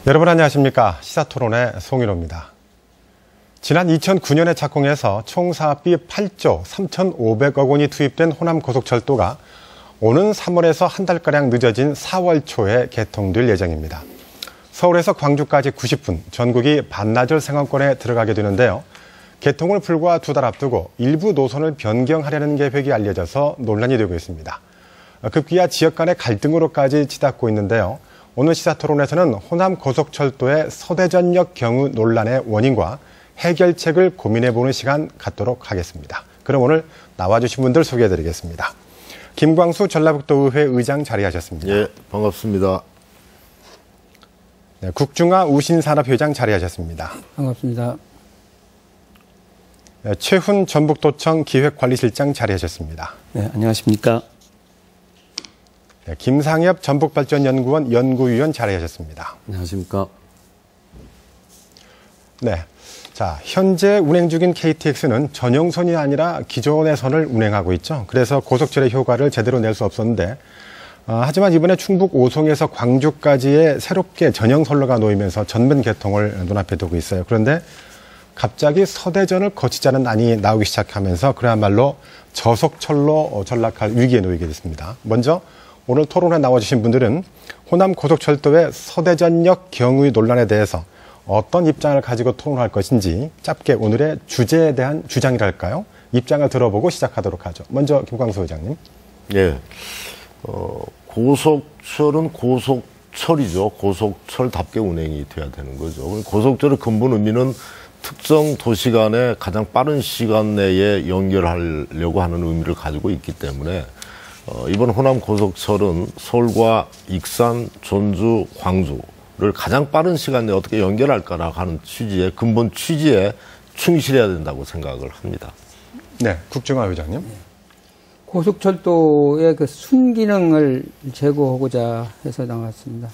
여러분 안녕하십니까. 시사토론의 송일호입니다. 지난 2009년에 착공해서 총 사업비 8조 3,500억 원이 투입된 호남고속철도가 오는 3월에서 한 달가량 늦어진 4월 초에 개통될 예정입니다. 서울에서 광주까지 90분, 전국이 반나절 상황권에 들어가게 되는데요. 개통을 불과 2달 앞두고 일부 노선을 변경하려는 계획이 알려져서 논란이 되고 있습니다. 급기야 지역 간의 갈등으로까지 치닫고 있는데요. 오늘 시사토론에서는 호남고속철도의 서대전역 경유 논란의 원인과 해결책을 고민해보는 시간 갖도록 하겠습니다. 그럼 오늘 나와주신 분들 소개해드리겠습니다. 김광수 전라북도의회 의장 자리하셨습니다. 예, 반갑습니다. 네, 국중화 우신산업회장 자리하셨습니다. 반갑습니다. 네, 최훈 전북도청 기획관리실장 자리하셨습니다. 네, 안녕하십니까. 네, 김상엽 전북발전연구원 연구위원 자리하셨습니다. 안녕하십니까. 네. 자, 현재 운행 중인 KTX는 전용선이 아니라 기존의 선을 운행하고 있죠. 그래서 고속철의 효과를 제대로 낼 수 없었는데, 하지만 이번에 충북 오송에서 광주까지의 새롭게 전용선로가 놓이면서 전면 개통을 눈앞에 두고 있어요. 그런데 갑자기 서대전을 거치자는 안이 나오기 시작하면서 그야말로 저속철로 전락할 위기에 놓이게 됐습니다. 먼저 오늘 토론에 나와주신 분들은 호남고속철도의 서대전역 경유 논란에 대해서 어떤 입장을 가지고 토론할 것인지 짧게 오늘의 주제에 대한 주장이랄까요? 입장을 들어보고 시작하도록 하죠. 먼저 김광수 의장님. 예, 고속철은 고속철이죠. 고속철답게 운행이 돼야 되는 거죠. 고속철의 근본 의미는 특정 도시 간에 가장 빠른 시간 내에 연결하려고 하는 의미를 가지고 있기 때문에 이번 호남고속철은 서울과 익산, 전주, 광주를 가장 빠른 시간 내에 어떻게 연결할까라고 하는 취지에, 근본 취지에 충실해야 된다고 생각을 합니다. 네, 국중화 의장님. 고속철도의 그 순기능을 제고하고자 해서 나왔습니다.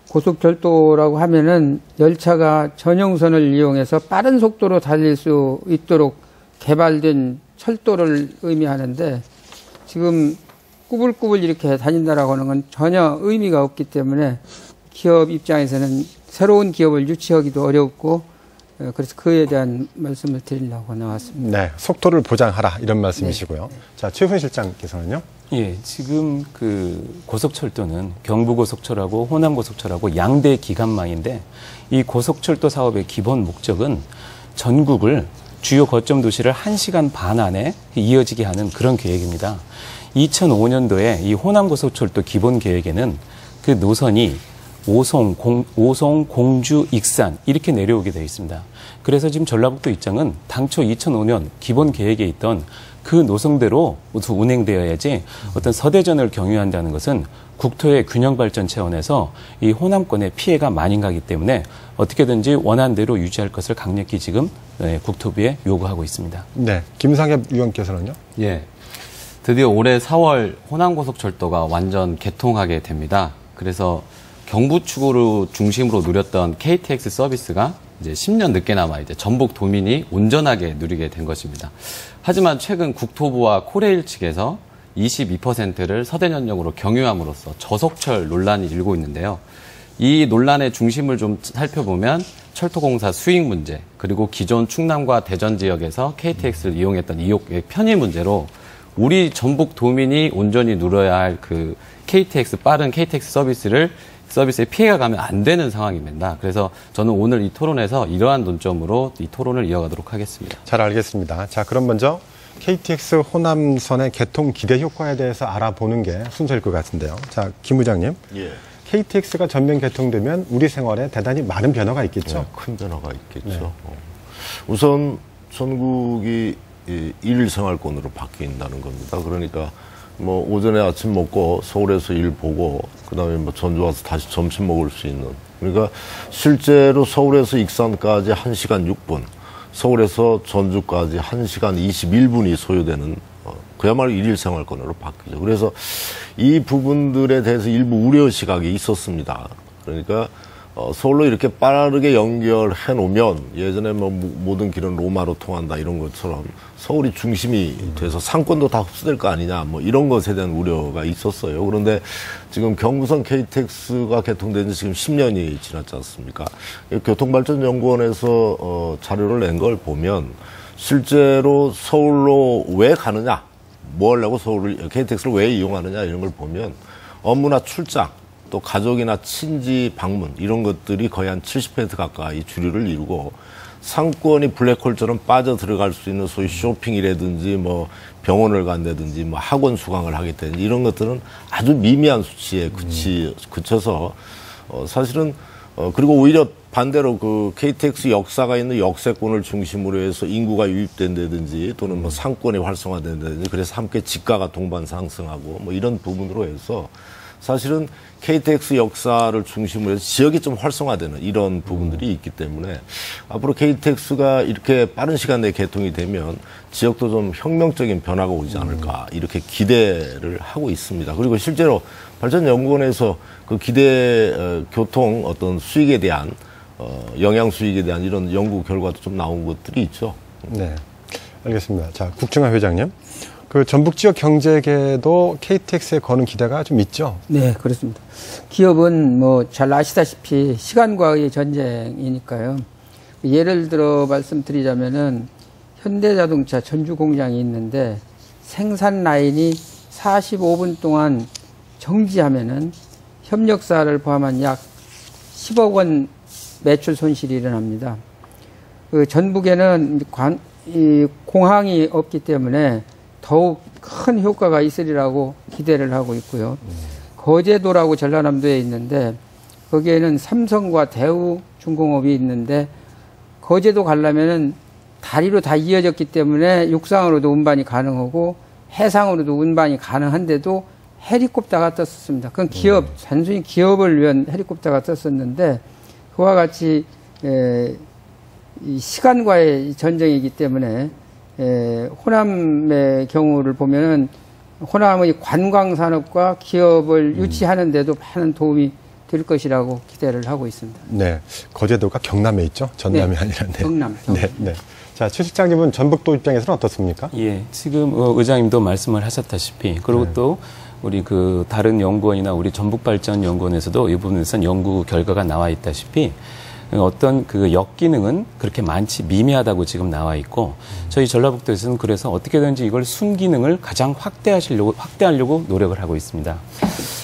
고속철도라고 하면은 열차가 전용선을 이용해서 빠른 속도로 달릴 수 있도록 개발된 철도를 의미하는데 지금 꾸불꾸불 이렇게 다닌다라고 하는 건 전혀 의미가 없기 때문에 기업 입장에서는 새로운 기업을 유치하기도 어렵고 그래서 그에 대한 말씀을 드리려고 나왔습니다. 네, 속도를 보장하라 이런 말씀이시고요. 네. 자, 최훈 실장께서는요? 예, 지금 그 고속철도는 경부고속철하고 호남고속철하고 양대 기관망인데 이 고속철도 사업의 기본 목적은 전국을 주요 거점 도시를 1시간 반 안에 이어지게 하는 그런 계획입니다. 2005년도에 이 호남고속철도 기본 계획에는 그 노선이 오송, 공주, 익산 이렇게 내려오게 되어 있습니다. 그래서 지금 전라북도 입장은 당초 2005년 기본 계획에 있던 그 노선대로 운행되어야지 어떤 서대전을 경유한다는 것은 국토의 균형 발전 차원에서 이 호남권의 피해가 많이 가기 때문에 어떻게든지 원안대로 유지할 것을 강력히 지금 국토부에 요구하고 있습니다. 네, 김상엽 위원께서는요? 예, 드디어 올해 4월 호남고속철도가 완전 개통하게 됩니다. 그래서 경부축으로 중심으로 누렸던 KTX 서비스가 이제 10년 늦게나마 이제 전북 도민이 온전하게 누리게 된 것입니다. 하지만 최근 국토부와 코레일 측에서 22%를 서대전역으로 경유함으로써 저속철 논란이 일고 있는데요. 이 논란의 중심을 좀 살펴보면 철도공사 수익 문제, 그리고 기존 충남과 대전 지역에서 KTX를 이용했던 이용객 편의 문제로 우리 전북 도민이 온전히 누려야 할 그 KTX, 빠른 KTX 서비스에 피해가 가면 안 되는 상황입니다. 그래서 저는 오늘 이 토론에서 이러한 논점으로 이 토론을 이어가도록 하겠습니다. 잘 알겠습니다. 자, 그럼 먼저 KTX 호남선의 개통 기대 효과에 대해서 알아보는 게 순서일 것 같은데요. 자, 김 의장님. 예. KTX가 전면 개통되면 우리 생활에 대단히 많은 변화가 있겠죠? 네, 큰 변화가 있겠죠. 네. 우선 전국이 일일 생활권으로 바뀐다는 겁니다. 그러니까 뭐 오전에 아침 먹고 서울에서 일 보고 그다음에 뭐 전주 와서 다시 점심 먹을 수 있는, 그러니까 실제로 서울에서 익산까지 1시간 6분, 서울에서 전주까지 1시간 21분이 소요되는 그야말로 일일 생활권으로 바뀌죠. 그래서 이 부분들에 대해서 일부 우려 시각이 있었습니다. 그러니까 서울로 이렇게 빠르게 연결해 놓으면 예전에 뭐 모든 길은 로마로 통한다 이런 것처럼 서울이 중심이 돼서 상권도 다 흡수될 거 아니냐 뭐 이런 것에 대한 우려가 있었어요. 그런데 지금 경부선 KTX가 개통된 지 지금 10년이 지났지 않습니까? 교통발전연구원에서 자료를 낸 걸 보면 실제로 서울로 왜 가느냐, 뭐 하려고 KTX를 왜 이용하느냐 이런 걸 보면 업무나 출장 또 가족이나 친지 방문 이런 것들이 거의 한 70% 가까이 주류를 이루고 상권이 블랙홀처럼 빠져 들어갈 수 있는 소위 쇼핑이라든지 뭐 병원을 간다든지 뭐 학원 수강을 하겠다든지 이런 것들은 아주 미미한 수치에 그쳐서 사실은 그리고 오히려 반대로 그 KTX 역사가 있는 역세권을 중심으로 해서 인구가 유입된다든지 또는 뭐 상권이 활성화된다든지 그래서 함께 집가가 동반 상승하고 뭐 이런 부분으로 해서 사실은 KTX 역사를 중심으로 해서 지역이 좀 활성화되는 이런 부분들이 있기 때문에 앞으로 KTX가 이렇게 빠른 시간 내에 개통이 되면 지역도 좀 혁명적인 변화가 오지 않을까 이렇게 기대를 하고 있습니다. 그리고 실제로 발전연구원에서 그 교통 어떤 수익에 대한 영양 수익에 대한 이런 연구 결과도 좀 나온 것들이 있죠. 네, 알겠습니다. 자, 국정화 회장님. 그 전북 지역 경제계도 KTX에 거는 기대가 좀 있죠? 네, 그렇습니다. 기업은 뭐 잘 아시다시피 시간과의 전쟁이니까요. 예를 들어 말씀드리자면은 현대자동차 전주 공장이 있는데 생산 라인이 45분 동안 정지하면은 협력사를 포함한 약 10억 원 매출 손실이 일어납니다. 그 전북에는 이 공항이 없기 때문에 더욱 큰 효과가 있으리라고 기대를 하고 있고요. 거제도라고 전라남도에 있는데 거기에는 삼성과 대우중공업이 있는데 거제도 가려면은 다리로 다 이어졌기 때문에 육상으로도 운반이 가능하고 해상으로도 운반이 가능한데도 헬리콥터가 떴었습니다. 그건 단순히 기업을 위한 헬리콥터가 떴었는데 그와 같이 이 시간과의 전쟁이기 때문에 호남의 경우를 보면은 호남의 관광산업과 기업을 유치하는 데도 많은 도움이 될 것이라고 기대를 하고 있습니다. 네, 거제도가 경남에 있죠? 전남이 네, 아니라. 네. 경남. 네, 네. 자, 최 실장님은 전북도 입장에서는 어떻습니까? 예, 지금 의장님도 말씀을 하셨다시피 그리고 또 우리 그 다른 연구원이나 우리 전북발전연구원에서도 이 부분에서는 연구 결과가 나와 있다시피 어떤 그 역기능은 그렇게 미미하다고 지금 나와 있고 저희 전라북도에서는 그래서 어떻게든지 이걸 순기능을 가장 확대하려고 노력을 하고 있습니다.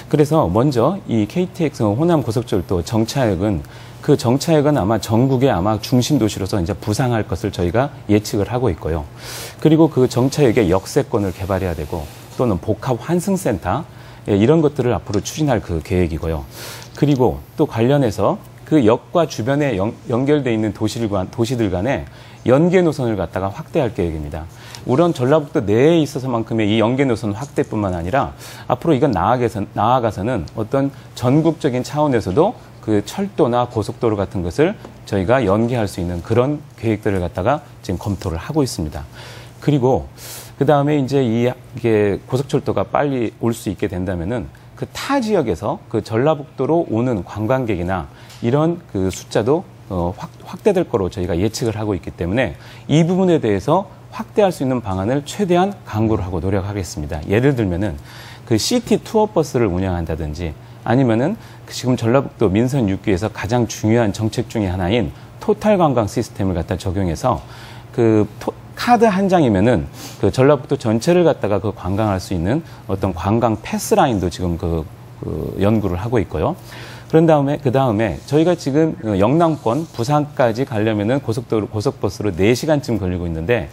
그래서 먼저 이 KTX 호남 고속철도 정차역은 아마 전국의 아마 중심 도시로서 이제 부상할 것을 저희가 예측을 하고 있고요. 그리고 그 정차역의 역세권을 개발해야 되고 또는 복합 환승센터 이런 것들을 앞으로 추진할 그 계획이고요. 그리고 또 관련해서 그 역과 주변에 연결되어 있는 도시들 간에 연계 노선을 갖다가 확대할 계획입니다. 우선 전라북도 내에 있어서만큼의 이 연계 노선 확대뿐만 아니라 앞으로 이건 나아가서는 어떤 전국적인 차원에서도 그 철도나 고속도로 같은 것을 저희가 연계할 수 있는 그런 계획들을 갖다가 지금 검토를 하고 있습니다. 그리고 그 다음에 이제 이게 고속철도가 빨리 올 수 있게 된다면은 그 타 지역에서 그 전라북도로 오는 관광객이나 이런 그 숫자도 확대될 거로 저희가 예측을 하고 있기 때문에 이 부분에 대해서 확대할 수 있는 방안을 최대한 강구를 하고 노력하겠습니다. 예를 들면은 그 시티 투어 버스를 운영한다든지 아니면은 지금 전라북도 민선 6기에서 가장 중요한 정책 중에 하나인 토탈 관광 시스템을 갖다 적용해서 그 카드 한 장이면은 그 전라북도 전체를 갖다가 그 관광할 수 있는 어떤 관광 패스 라인도 지금 그 연구를 하고 있고요. 그 다음에 저희가 지금 영남권 부산까지 가려면은 고속버스로 4시간쯤 걸리고 있는데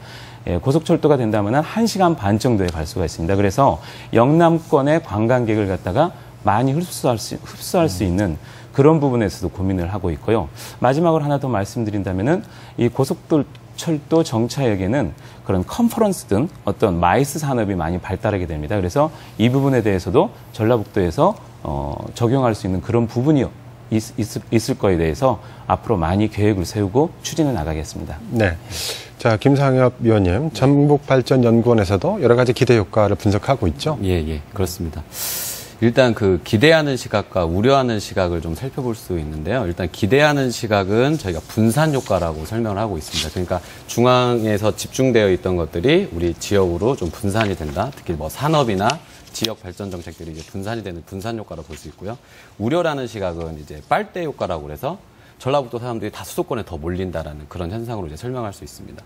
고속철도가 된다면 1시간 반 정도에 갈 수가 있습니다. 그래서 영남권의 관광객을 갖다가 많이 흡수할 수 있는 그런 부분에서도 고민을 하고 있고요. 마지막으로 하나 더 말씀드린다면은 이 고속철도 정차역에는 그런 컨퍼런스 등 어떤 마이스 산업이 많이 발달하게 됩니다. 그래서 이 부분에 대해서도 전라북도에서 적용할 수 있는 그런 부분이 있을 거에 대해서 앞으로 많이 계획을 세우고 추진해 나가겠습니다. 네. 자, 김상엽 위원님, 전북발전연구원에서도 여러 가지 기대 효과를 분석하고 있죠? 예, 그렇습니다. 일단 그 기대하는 시각과 우려하는 시각을 좀 살펴볼 수 있는데요. 일단 기대하는 시각은 저희가 분산 효과라고 설명을 하고 있습니다. 그러니까 중앙에서 집중되어 있던 것들이 우리 지역으로 좀 분산이 된다. 특히 뭐 산업이나 지역 발전 정책들이 이제 분산이 되는 분산 효과로 볼 수 있고요. 우려라는 시각은 이제 빨대 효과라고 그래서 전라북도 사람들이 다 수도권에 더 몰린다라는 그런 현상으로 이제 설명할 수 있습니다.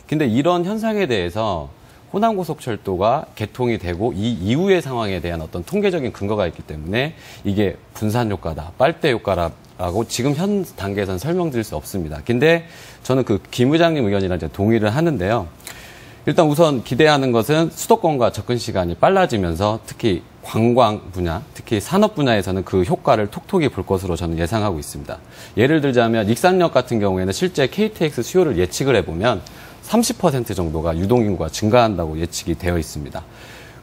근데 이런 현상에 대해서 호남고속철도가 개통이 되고 이 이후의 상황에 대한 어떤 통계적인 근거가 있기 때문에 이게 분산 효과다, 빨대 효과라고 지금 현 단계에서는 설명드릴 수 없습니다. 근데 저는 그 김 의장님 의견이랑 이제 동의를 하는데요. 일단 우선 기대하는 것은 수도권과 접근 시간이 빨라지면서 특히 관광 분야, 특히 산업 분야에서는 그 효과를 톡톡히 볼 것으로 저는 예상하고 있습니다. 예를 들자면 익산역 같은 경우에는 실제 KTX 수요를 예측을 해보면 30% 정도가 유동인구가 증가한다고 예측이 되어 있습니다.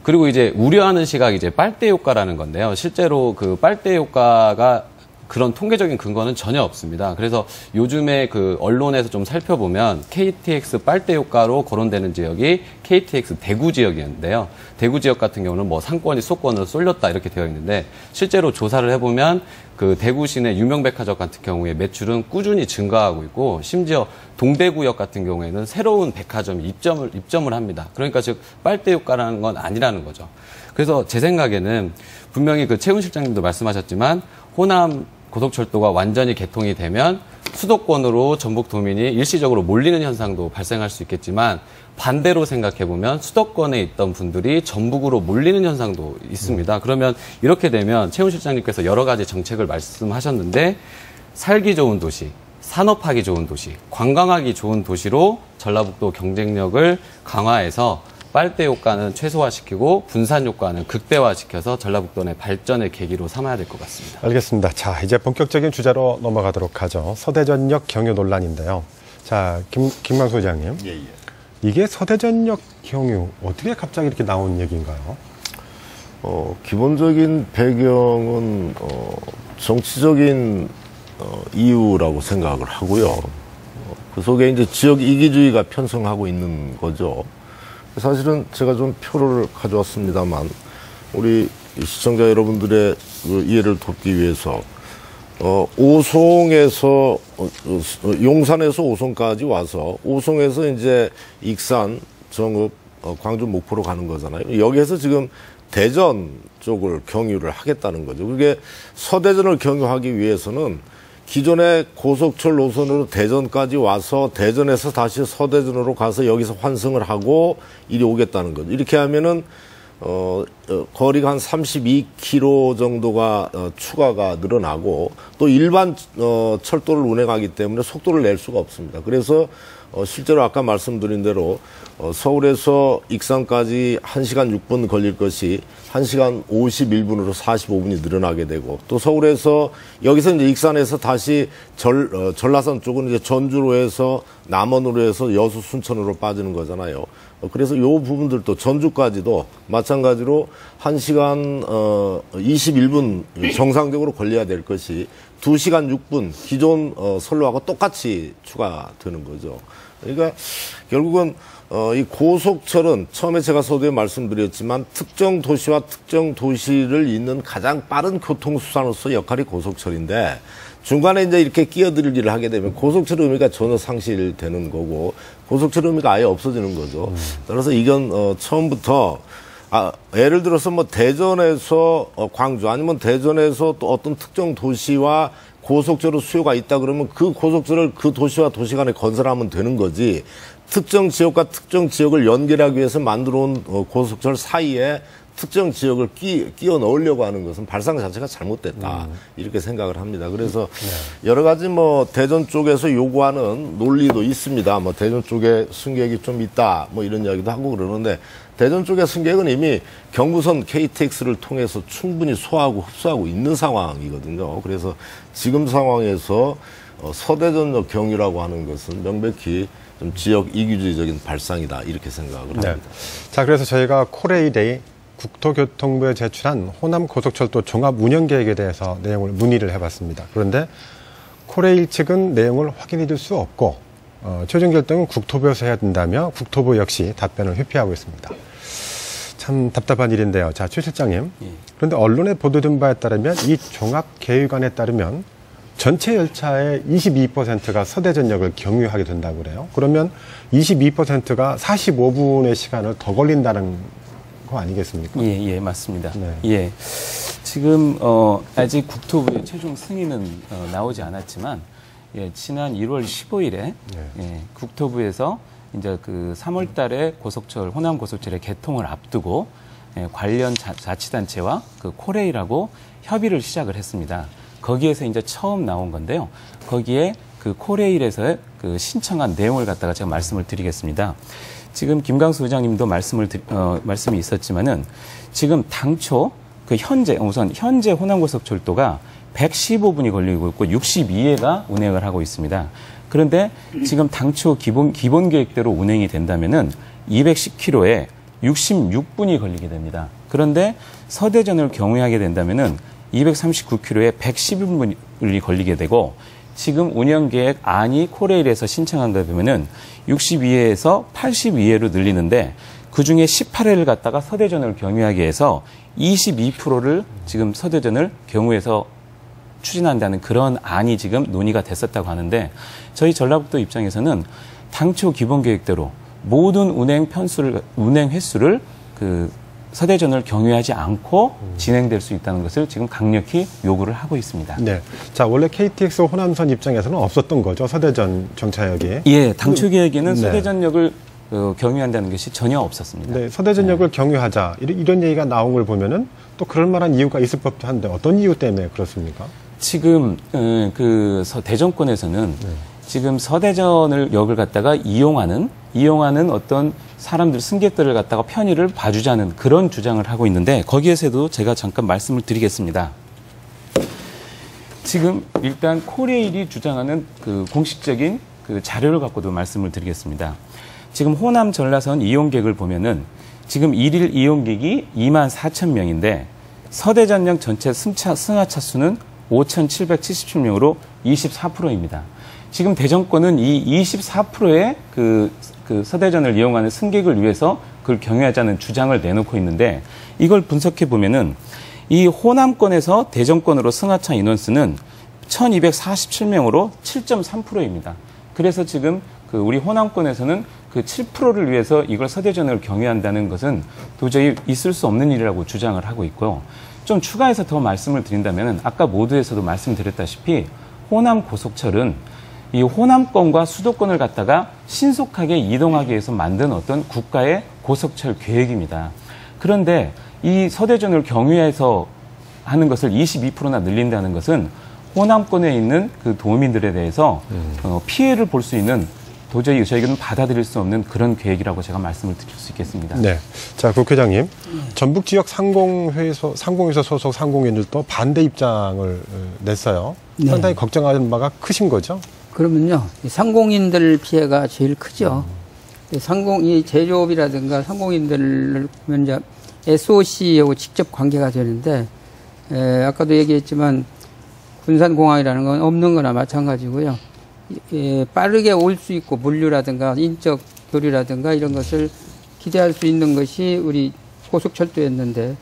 그리고 이제 우려하는 시각이 이제 빨대 효과라는 건데요. 실제로 그 빨대 효과가 그런 통계적인 근거는 전혀 없습니다. 그래서 요즘에 그 언론에서 좀 살펴보면 KTX 빨대 효과로 거론되는 지역이 KTX 대구 지역이었는데요. 대구 지역 같은 경우는 뭐 상권이 수도권으로 쏠렸다 이렇게 되어 있는데 실제로 조사를 해보면 그 대구 시내 유명 백화점 같은 경우에 매출은 꾸준히 증가하고 있고 심지어 동대구역 같은 경우에는 새로운 백화점이 입점을 합니다. 그러니까 즉 빨대 효과라는 건 아니라는 거죠. 그래서 제 생각에는 분명히 그 최훈 실장님도 말씀하셨지만 호남 고속철도가 완전히 개통이 되면 수도권으로 전북도민이 일시적으로 몰리는 현상도 발생할 수 있겠지만 반대로 생각해보면 수도권에 있던 분들이 전북으로 몰리는 현상도 있습니다. 그러면 이렇게 되면 최훈 실장님께서 여러 가지 정책을 말씀하셨는데 살기 좋은 도시, 산업하기 좋은 도시, 관광하기 좋은 도시로 전라북도 경쟁력을 강화해서 빨대 효과는 최소화시키고 분산 효과는 극대화시켜서 전라북도 내 발전의 계기로 삼아야 될 것 같습니다. 알겠습니다. 자, 이제 본격적인 주제로 넘어가도록 하죠. 서대전역 경유 논란인데요. 자, 김광수 의장님. 예. 이게 서대전역 경유 어떻게 갑자기 이렇게 나온 얘기인가요? 기본적인 배경은 정치적인 이유라고 생각을 하고요. 그 속에 이제 지역 이기주의가 편성하고 있는 거죠. 사실은 제가 좀 표를 가져왔습니다만 우리 시청자 여러분들의 그 이해를 돕기 위해서 오송에서 용산에서 오송까지 와서 오송에서 이제 익산, 정읍, 광주, 목포로 가는 거잖아요. 여기에서 지금 대전 쪽을 경유를 하겠다는 거죠. 그게 서대전을 경유하기 위해서는 기존의 고속철 노선으로 대전까지 와서 대전에서 다시 서대전으로 가서 여기서 환승을 하고 이리 오겠다는 거죠. 이렇게 하면은 거리가 한 32km 정도가 추가가 늘어나고 또 일반 철도를 운행하기 때문에 속도를 낼 수가 없습니다. 그래서 실제로 아까 말씀드린 대로 서울에서 익산까지 1시간 6분 걸릴 것이 1시간 51분으로 45분이 늘어나게 되고 또 서울에서 여기서 이제 익산에서 다시 전라선 쪽은 이제 전주로 해서 남원으로 해서 여수 순천으로 빠지는 거잖아요. 그래서 요 부분들도 전주까지도 마찬가지로 1시간 21분 정상적으로 걸려야 될 것이 2시간 6분 기존 선로하고 똑같이 추가되는 거죠. 그러니까 결국은 이 고속철은 처음에 제가 서두에 말씀드렸지만 특정 도시와 특정 도시를 잇는 가장 빠른 교통수단으로서 역할이 고속철인데 중간에 이제 이렇게 끼어들기를 하게 되면 고속철 의미가 전혀 상실되는 거고 고속철 의미가 아예 없어지는 거죠. 따라서 이건 처음부터 예를 들어서 뭐 대전에서 광주 아니면 대전에서 또 어떤 특정 도시와 고속철로 수요가 있다 그러면 그 고속철을 그 도시와 도시 간에 건설하면 되는 거지 특정 지역과 특정 지역을 연결하기 위해서 만들어 온 고속철 사이에 특정 지역을 끼워 넣으려고 하는 것은 발상 자체가 잘못됐다. 이렇게 생각을 합니다. 그래서 여러 가지 뭐 대전 쪽에서 요구하는 논리도 있습니다. 뭐 대전 쪽에 승객이 좀 있다. 뭐 이런 이야기도 하고 그러는데 대전 쪽의 승객은 이미 경부선 KTX를 통해서 충분히 소화하고 흡수하고 있는 상황이거든요. 그래서 지금 상황에서 서대전역 경유라고 하는 것은 명백히 좀 지역 이기주의적인 발상이다. 이렇게 생각을 합니다. 네. 자, 그래서 저희가 코레일에 국토교통부에 제출한 호남 고속철도 종합 운영 계획에 대해서 내용을 문의를 해봤습니다. 그런데 코레일 측은 내용을 확인해 줄 수 없고 최종 결정은 국토부에서 해야 된다며 국토부 역시 답변을 회피하고 있습니다. 자, 참 답답한 일인데요. 자, 최 실장님. 예. 그런데 언론에 보도된 바에 따르면 이 종합계획안에 따르면 전체 열차의 22%가 서대전역을 경유하게 된다고 그래요. 그러면 22%가 45분의 시간을 더 걸린다는 거 아니겠습니까? 예, 예, 맞습니다. 네. 예. 지금, 아직 국토부의 최종 승인은 나오지 않았지만, 예, 지난 1월 15일에, 예, 국토부에서 이제 그 3월 달에 고속철, 호남 고속철의 개통을 앞두고, 예, 관련 자치단체와 그 코레일하고 협의를 시작을 했습니다. 거기에서 이제 처음 나온 건데요. 거기에 그 코레일에서 그 신청한 내용을 갖다가 제가 말씀을 드리겠습니다. 지금 김강수 의장님도 말씀이 있었지만은 지금 당초 그 우선 현재 호남고속철도가 115분이 걸리고 있고 62회가 운행을 하고 있습니다. 그런데 지금 당초 기본 계획대로 운행이 된다면은 210km에 66분이 걸리게 됩니다. 그런데 서대전을 경유하게 된다면은 239km에 111분이 걸리게 되고 지금 운영계획 안이 코레일에서 신청한 거 보면은 62회에서 82회로 늘리는데 그중에 18회를 갖다가 서대전을 경유하게 해서 22%를 지금 서대전을 경유해서 추진한다는 그런 안이 지금 논의가 됐었다고 하는데 저희 전라북도 입장에서는 당초 기본 계획대로 모든 운행 횟수를 그 서대전을 경유하지 않고 진행될 수 있다는 것을 지금 강력히 요구를 하고 있습니다. 네. 자, 원래 KTX 호남선 입장에서는 없었던 거죠. 서대전 정차역이. 예, 당초 계획에는 네. 서대전역을 경유한다는 것이 전혀 없었습니다. 네, 서대전역을 경유하자. 이런 얘기가 나온 걸 보면은 또 그럴 만한 이유가 있을 법도 한데 어떤 이유 때문에 그렇습니까? 지금 대전권에서는 지금 서대전을 역을 갖다가 이용하는 어떤 사람들, 승객들을 갖다가 편의를 봐주자는 그런 주장을 하고 있는데 거기에서도 제가 잠깐 말씀을 드리겠습니다. 지금 일단 코레일이 주장하는 그 공식적인 그 자료를 갖고도 말씀을 드리겠습니다. 지금 호남 전라선 이용객을 보면은 지금 일일 이용객이 24,000명인데 서대전역 전체 승하차 수는 5,777명으로 24%입니다. 지금 대전권은 이 24%의 그 서대전을 이용하는 승객을 위해서 그걸 경유하자는 주장을 내놓고 있는데 이걸 분석해 보면은 이 호남권에서 대전권으로 승하차 인원수는 1,247명으로 7.3%입니다. 그래서 지금 그 우리 호남권에서는 그 7%를 위해서 이걸 서대전을 경유한다는 것은 도저히 있을 수 없는 일이라고 주장을 하고 있고요. 좀 추가해서 더 말씀을 드린다면은 아까 모두에서도 말씀드렸다시피 호남 고속철은 이 호남권과 수도권을 갖다가 신속하게 이동하기 위해서 만든 어떤 국가의 고속철 계획입니다. 그런데 이 서대전을 경유해서 하는 것을 22%나 늘린다는 것은 호남권에 있는 그 도민들에 대해서 피해를 볼 수 있는 도저히 저희는 받아들일 수 없는 그런 계획이라고 제가 말씀을 드릴 수 있겠습니다. 네. 자, 국회의장님. 전북 지역 상공회소 소속 상공인들도 반대 입장을 냈어요. 네. 상당히 걱정하는 바가 크신 거죠? 그러면요, 이 상공인들 피해가 제일 크죠. 이 제조업이라든가 상공인들을 보면 이제 SOC하고 직접 관계가 되는데, 아까도 얘기했지만 군산공항이라는 건 없는 거나 마찬가지고요. 빠르게 올 수 있고 물류라든가 인적 교류라든가 이런 것을 기대할 수 있는 것이 우리 고속철도였는데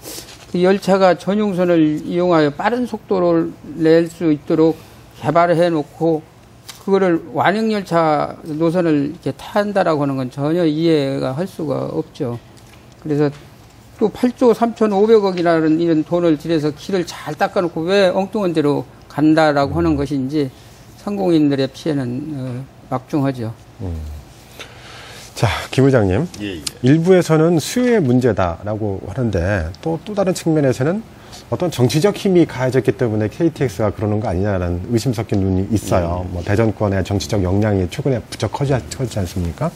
그 열차가 전용선을 이용하여 빠른 속도를 낼 수 있도록 개발을 해놓고 그거를 완행열차 노선을 이렇게 탄다라고 하는 건 전혀 이해가 할 수가 없죠. 그래서 또 8조 3,500억이라는 이런 돈을 들여서 길을 잘 닦아놓고 왜 엉뚱한 데로 간다라고 하는 것인지 상공인들의 피해는 막중하죠. 자, 김 의장님. 예. 일부에서는 수요의 문제다라고 하는데 또 다른 측면에서는 어떤 정치적 힘이 가해졌기 때문에 KTX가 그러는 거 아니냐라는 의심 섞인 눈이 있어요. 뭐 대전권의 정치적 역량이 최근에 부쩍 커지지 않습니까?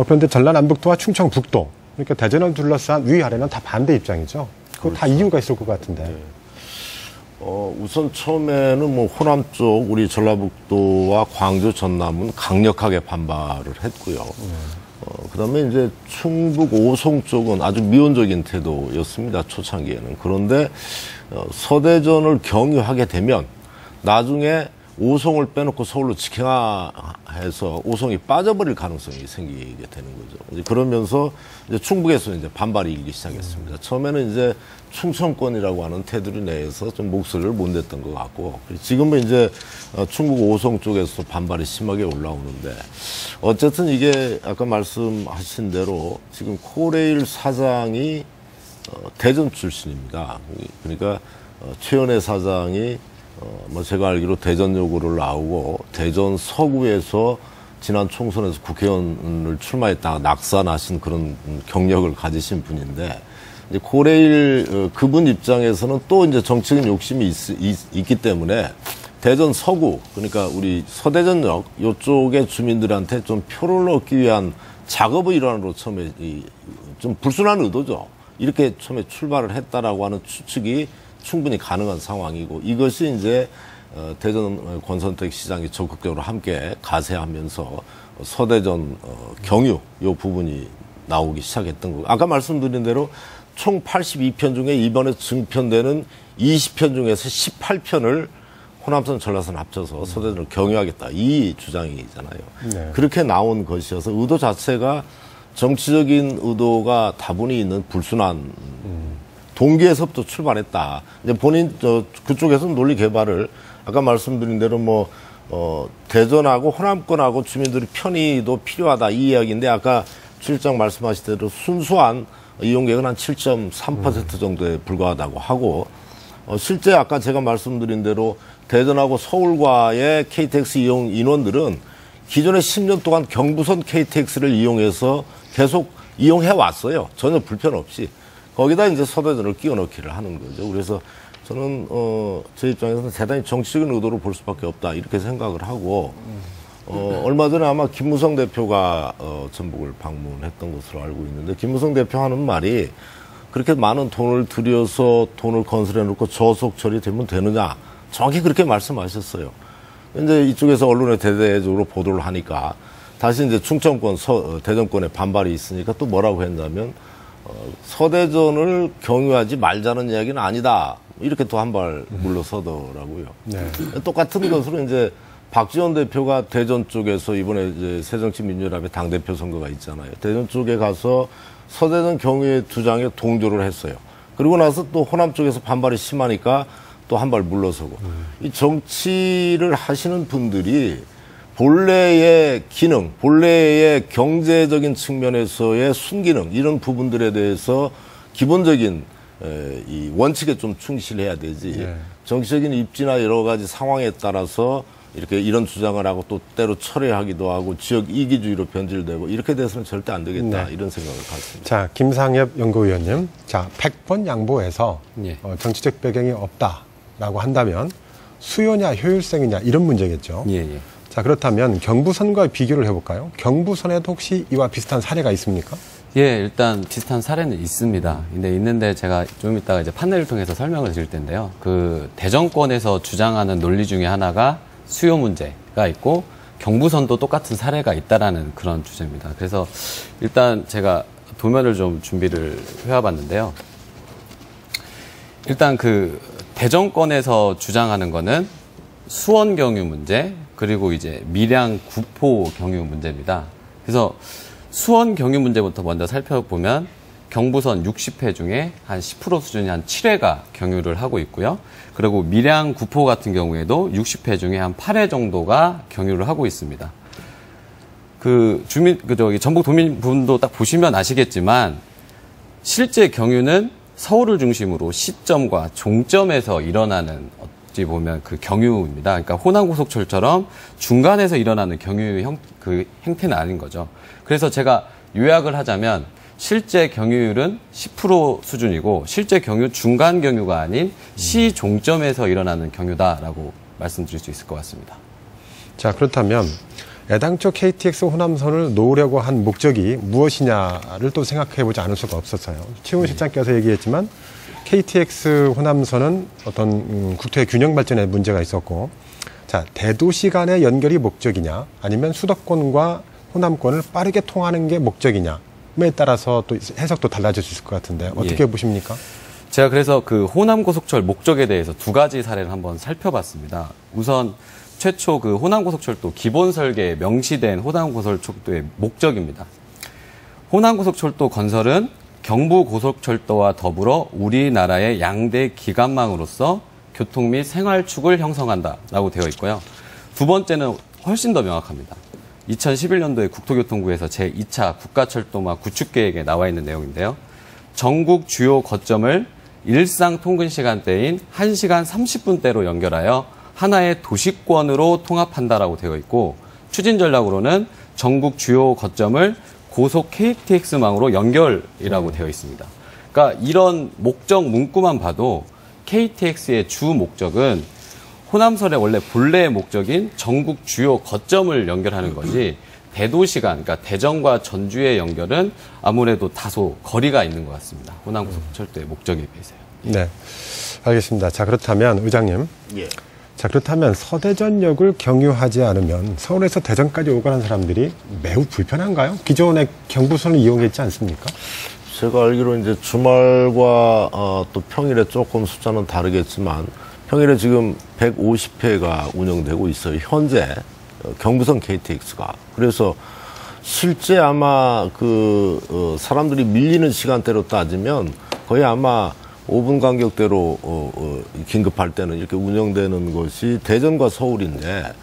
그런데 전라남북도와 충청북도, 그러니까 대전을 둘러싼 위아래는 다 반대 입장이죠. 그거 다 이유가 있을 것 같은데. 우선 처음에는 뭐 호남 쪽, 우리 전라북도와 광주, 전남은 강력하게 반발을 했고요. 그다음에 이제 충북 오송 쪽은 아주 미온적인 태도였습니다. 초창기에는. 그런데 서대전을 경유하게 되면 나중에 오송을 빼놓고 서울로 직행해서 오송이 빠져버릴 가능성이 생기게 되는 거죠. 이제 그러면서 이제 충북에서 이제 반발이 일기 시작했습니다. 처음에는 이제 충청권이라고 하는 테두리 내에서 좀 목소리를 못 냈던 것 같고, 지금은 이제 충북 오송 쪽에서 반발이 심하게 올라오는데, 어쨌든 이게 아까 말씀하신 대로 지금 코레일 사장이 대전 출신입니다. 그러니까 최연애 사장이 뭐 제가 알기로 대전 요구를 나오고 대전 서구에서 지난 총선에서 국회의원을 출마했다가 낙선하신 그런 경력을 가지신 분인데, 이제 코레일 그분 입장에서는 또 이제 정치적인 욕심이 있기 때문에 대전 서구, 그러니까 우리 서대전역 이쪽의 주민들한테 좀 표를 얻기 위한 작업의 일환으로 처음에 좀 불순한 의도죠. 이렇게 처음에 출발을 했다라고 하는 추측이 충분히 가능한 상황이고, 이것이 이제 대전 권선택 시장이 적극적으로 함께 가세하면서 서대전 경유 요 부분이 나오기 시작했던 거고, 아까 말씀드린 대로 총 82편 중에 이번에 증편되는 20편 중에서 18편을 호남선 전라선 합쳐서 서대전을 경유하겠다, 이 주장이잖아요. 네. 그렇게 나온 것이어서 의도 자체가 정치적인 의도가 다분히 있는 불순한 동기에서부터 출발했다. 이제 본인 그쪽에서 논리 개발을 아까 말씀드린 대로 뭐 대전하고 호남권하고 주민들의 편의도 필요하다, 이 이야기인데, 아까 실장 말씀하신 대로 순수한 이용객은 한 7.3% 정도에 불과하다고 하고, 실제 아까 제가 말씀드린 대로 대전하고 서울과의 KTX 이용 인원들은 기존에 10년 동안 경부선 KTX를 이용해서 계속 이용해 왔어요. 전혀 불편 없이. 거기다 이제 서대전을 끼워 넣기를 하는 거죠. 그래서 저는 제 입장에서는 대단히 정치적인 의도로 볼 수밖에 없다, 이렇게 생각을 하고, 얼마 전에 아마 김무성 대표가 전북을 방문했던 것으로 알고 있는데, 김무성 대표 하는 말이 그렇게 많은 돈을 들여서 돈을 건설해 놓고 저속 처리되면 되느냐, 정확히 그렇게 말씀하셨어요. 이제 이쪽에서 언론에 대대적으로 보도를 하니까 다시 이제 충청권, 대전권에 반발이 있으니까 또 뭐라고 했냐면, 서대전을 경유하지 말자는 이야기는 아니다, 이렇게 또 한 발 물러서더라고요. 네. 똑같은 것으로 이제 박지원 대표가 대전 쪽에서 이번에 이제 새정치민주연합의 당대표 선거가 있잖아요. 대전 쪽에 가서 서대전 경유의 주장에 동조를 했어요. 그리고 나서 또 호남 쪽에서 반발이 심하니까 또 한 발 물러서고. 이 정치를 하시는 분들이 본래의 기능, 본래의 경제적인 측면에서의 순기능, 이런 부분들에 대해서 기본적인 이 원칙에 좀 충실해야 되지. 네. 정치적인 입지나 여러 가지 상황에 따라서 이렇게 이런 주장을 하고 또 때로 철회하기도 하고 지역 이기주의로 변질되고 이렇게 돼서는 절대 안 되겠다, 네. 이런 생각을 갖습니다. 자, 김상엽 연구위원님, 자, 100번 양보해서 네. 정치적 배경이 없다라고 한다면 수요냐 효율성이냐, 이런 문제겠죠. 예, 예. 자, 그렇다면 경부선과 비교를 해볼까요? 경부선에도 혹시 이와 비슷한 사례가 있습니까? 예, 일단 비슷한 사례는 있습니다. 근데 있는데 제가 좀 이따가 이제 판넬을 통해서 설명을 드릴 텐데요. 그 대전권에서 주장하는 논리 중에 하나가 수요 문제가 있고, 경부선도 똑같은 사례가 있다라는 그런 주제입니다. 그래서 일단 제가 도면을 좀 준비를 해와봤는데요. 일단 그 대전권에서 주장하는 거는 수원 경유 문제, 그리고 이제 밀양 구포 경유 문제입니다. 그래서 수원 경유 문제부터 먼저 살펴보면 경부선 60회 중에 한 10% 수준이 한 7회가 경유를 하고 있고요. 그리고 밀양 구포 같은 경우에도 60회 중에 한 8회 정도가 경유를 하고 있습니다. 전북 도민분도 딱 보시면 아시겠지만, 실제 경유는 서울을 중심으로 시점과 종점에서 일어나는 어찌 보면 그 경유입니다. 그러니까 호남고속철처럼 중간에서 일어나는 경유 그 행태는 아닌 거죠. 그래서 제가 요약을 하자면, 실제 경유율은 10% 수준이고 실제 경유 중간 경유가 아닌 시 종점에서 일어나는 경유다라고 말씀드릴 수 있을 것 같습니다. 자, 그렇다면 애당초 KTX 호남선을 놓으려고 한 목적이 무엇이냐를 또 생각해보지 않을 수가 없었어요. 최훈 실장께서 얘기했지만 KTX 호남선은 어떤 국토의 균형 발전에 문제가 있었고, 자, 대도시 간의 연결이 목적이냐, 아니면 수도권과 호남권을 빠르게 통하는 게 목적이냐에 따라서 또 해석도 달라질 수 있을 것 같은데 어떻게 보십니까? 제가 그래서 그 호남고속철 목적에 대해서 두 가지 사례를 한번 살펴봤습니다. 우선 최초 그 호남고속철도 기본 설계에 명시된 호남고속철도의 목적입니다. 호남고속철도 건설은 경부고속철도와 더불어 우리나라의 양대 기관망으로서 교통 및 생활축을 형성한다라고 되어 있고요. 두 번째는 훨씬 더 명확합니다. 2011년도에 국토교통부에서 제2차 국가철도망 구축계획에 나와 있는 내용인데요. 전국 주요 거점을 일상 통근 시간대인 1시간 30분대로 연결하여 하나의 도시권으로 통합한다라고 되어 있고, 추진 전략으로는 전국 주요 거점을 고속 KTX망으로 연결이라고 되어 있습니다. 그러니까 이런 목적 문구만 봐도 KTX의 주 목적은 호남선의 원래 본래의 목적인 전국 주요 거점을 연결하는 거지, 대도시간, 그러니까 대전과 전주의 연결은 아무래도 다소 거리가 있는 것 같습니다. 호남고속철도의 목적에 비해서요. 네, 알겠습니다. 자, 그렇다면 의장님. 예. 자, 그렇다면 서대전역을 경유하지 않으면 서울에서 대전까지 오가는 사람들이 매우 불편한가요? 기존의 경부선을 이용했지 않습니까? 제가 알기로 이제 주말과 또 평일에 조금 숫자는 다르겠지만 평일에 지금 150회가 운영되고 있어요. 현재 경부선 KTX가. 그래서 실제 아마 사람들이 밀리는 시간대로 따지면 거의 아마 5분 간격대로 긴급할 때는 이렇게 운영되는 것이 대전과 서울인데,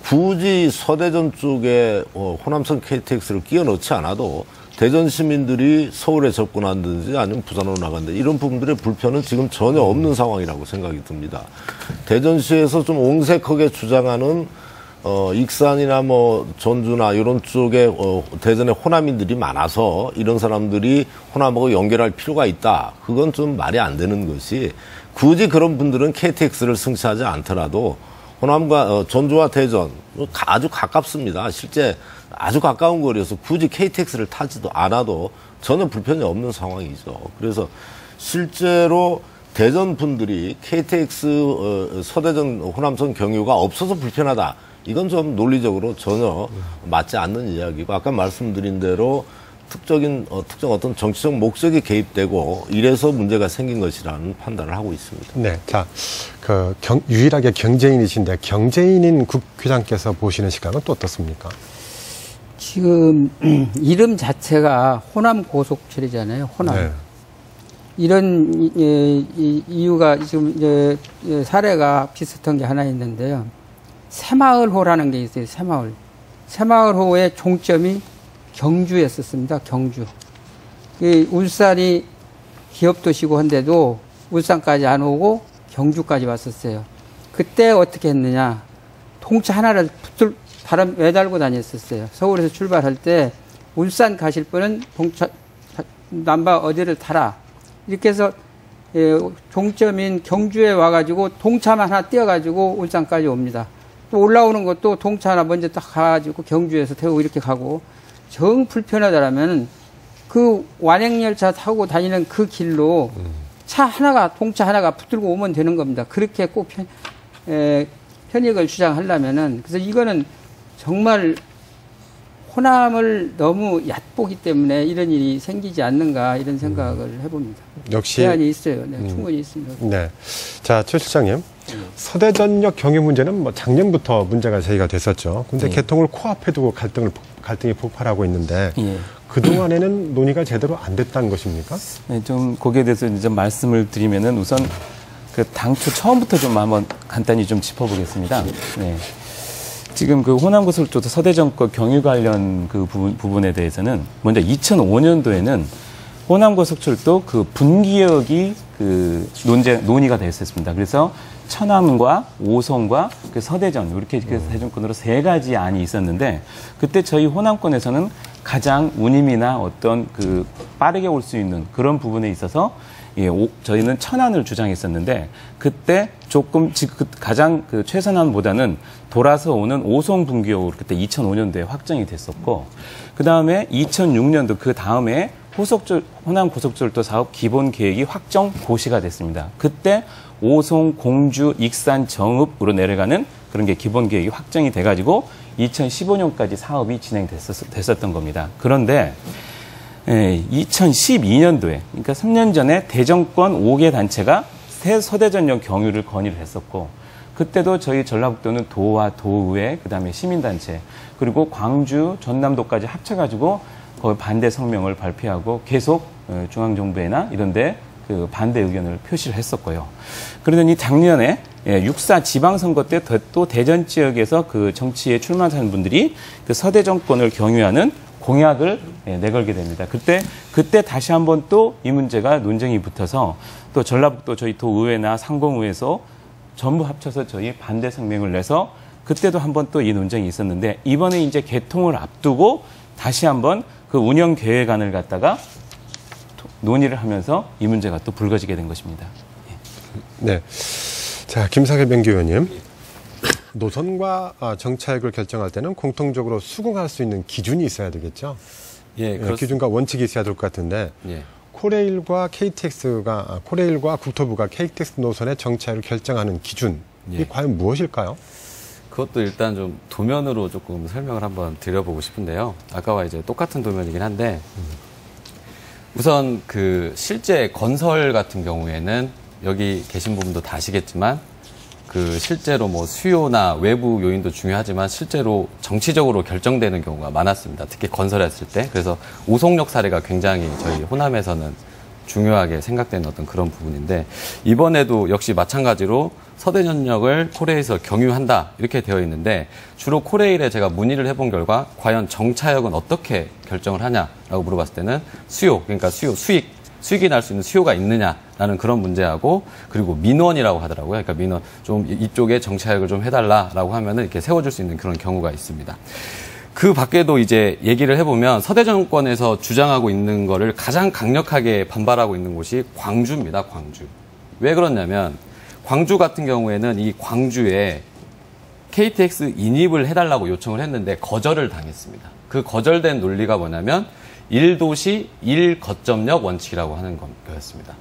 굳이 서대전 쪽에 호남선 KTX를 끼워 넣지 않아도 대전 시민들이 서울에 접근한다든지 아니면 부산으로 나간다, 이런 부분들의 불편은 지금 전혀 없는 상황이라고 생각이 듭니다. 대전시에서 좀 옹색하게 주장하는 익산이나 뭐 전주나 이런 쪽에 대전에 호남인들이 많아서 이런 사람들이 호남하고 연결할 필요가 있다, 그건 좀 말이 안 되는 것이, 굳이 그런 분들은 KTX를 승차하지 않더라도 호남과 전주와 대전 아주 가깝습니다. 실제 아주 가까운 거리여서 굳이 KTX를 타지도 않아도 전혀 불편이 없는 상황이죠. 그래서 실제로 대전 분들이 KTX 서대전 호남선 경유가 없어서 불편하다, 이건 좀 논리적으로 전혀 맞지 않는 이야기고, 아까 말씀드린 대로 특정 어떤 정치적 목적이 개입되고 이래서 문제가 생긴 것이라는 판단을 하고 있습니다. 네, 자, 유일하게 경제인이신데 경제인인 국 회장께서 보시는 시각은 또 어떻습니까? 지금 이름 자체가 호남 고속철이잖아요. 호남. 네. 이런 이유가 지금 이제 사례가 비슷한 게 하나 있는데요. 새마을호라는 게 있어요. 새마을. 새마을호의 종점이 경주였었습니다. 경주. 울산이 기업도시고 한데도 울산까지 안 오고 경주까지 왔었어요. 그때 어떻게 했느냐. 통차 하나를 바람 매달고 다녔었어요. 서울에서 출발할 때 울산 가실 분은 통차 남바 어디를 타라. 이렇게 해서 종점인 경주에 와가지고 통차만 하나 띄어가지고 울산까지 옵니다. 또 올라오는 것도 통차 하나 먼저 딱 가가지고 경주에서 태우고 이렇게 가고, 정 불편하다라면 그 완행열차 타고 다니는 그 길로 통차 하나가 붙들고 오면 되는 겁니다. 그렇게 꼭 편익을 주장하려면은, 그래서 이거는 정말 호남을 너무 얕보기 때문에 이런 일이 생기지 않는가, 이런 생각을 해봅니다. 역시 제한이 있어요. 네, 충분히 있습니다. 네, 자, 최 실장님, 서대전역 경유 문제는 뭐 작년부터 문제가 제기가 됐었죠. 근데 개통을 코앞에 두고 갈등이 폭발하고 있는데, 예. 그 동안에는 논의가 제대로 안 됐다는 것입니까? 네, 좀 거기에 대해서 좀 말씀을 드리면은 우선 그 당초 처음부터 좀 한번 간단히 좀 짚어보겠습니다. 네. 지금 그 호남고속철도 서대전과 경유 관련 그 부분에 대해서는 먼저 2005년도에는 호남고속철도 그 분기역이 그 논의가 됐었습니다. 그래서 천암과 오송과 그 서대전 이렇게 대전권으로 세 가지 안이 있었는데, 그때 저희 호남권에서는 가장 운임이나 어떤 그 빠르게 올 수 있는 그런 부분에 있어서 저희는 천안을 주장했었는데, 그때 조금 가장 그 최선안보다는 돌아서 오는 오송 분기역으로 그때 2005년도에 확정이 됐었고, 그 다음에 2006년도 그 다음에 호남 고속철도 사업 기본 계획이 확정 고시가 됐습니다. 그때 오송, 공주, 익산, 정읍으로 내려가는 그런 게 기본 계획이 확정이 돼가지고 2015년까지 사업이 진행됐었던 겁니다. 그런데 2012년도에, 그러니까 3년 전에 대전권 5개 단체가 새 서대전역 경유를 건의를 했었고, 그때도 저희 전라북도는 도와 도의회, 그다음에 시민단체, 그리고 광주, 전남도까지 합쳐가지고 거의 반대 성명을 발표하고 계속 중앙정부회나 이런데 그 반대 의견을 표시를 했었고요. 그러더니 작년에 6.4 지방선거 때 또 대전 지역에서 그 정치에 출마하는 분들이 그 서대 정권을 경유하는 공약을 내걸게 됩니다. 그때 다시 한번 또 이 문제가 논쟁이 붙어서 또 전라북도 저희 도의회나 상공의회에서 전부 합쳐서 저희 반대 성명을 내서 그때도 한번 또 이 논쟁이 있었는데 이번에 이제 개통을 앞두고 다시 한번 그 운영 계획안을 갖다가 논의를 하면서 이 문제가 또 불거지게 된 것입니다. 네. 자, 김상현 명기위원님. 노선과 정차역을 결정할 때는 공통적으로 수긍할 수 있는 기준이 있어야 되겠죠? 예, 기준과 원칙이 있어야 될 것 같은데 예. 코레일과 국토부가 KTX 노선의 정차역을 결정하는 기준이 과연 무엇일까요? 그것도 일단 좀 도면으로 조금 설명을 한번 드려보고 싶은데요. 아까와 이제 똑같은 도면이긴 한데 우선 그 실제 건설 같은 경우에는 여기 계신 분도 다 아시겠지만 그 실제로 뭐 수요나 외부 요인도 중요하지만 실제로 정치적으로 결정되는 경우가 많았습니다. 특히 건설했을 때. 그래서 오송역 사례가 굉장히 저희 호남에서는 중요하게 생각되는 어떤 그런 부분인데 이번에도 역시 마찬가지로 서대전역을 코레일에서 경유한다 이렇게 되어 있는데 주로 코레일에 제가 문의를 해본 결과 과연 정차역은 어떻게 결정을 하냐라고 물어봤을 때는 수요, 그러니까 수익이 날 수 있는 수요가 있느냐라는 그런 문제하고 그리고 민원이라고 하더라고요. 그러니까 민원 좀 이쪽에 정차역을 좀 해달라라고 하면은 이렇게 세워줄 수 있는 그런 경우가 있습니다. 그 밖에도 이제 얘기를 해보면 서대 정권에서 주장하고 있는 거를 가장 강력하게 반발하고 있는 곳이 광주입니다. 광주. 왜 그러냐면 광주 같은 경우에는 이 광주에 KTX 인입을 해달라고 요청을 했는데 거절을 당했습니다. 그 거절된 논리가 뭐냐면 1도시 1거점역 원칙이라고 하는 거였습니다.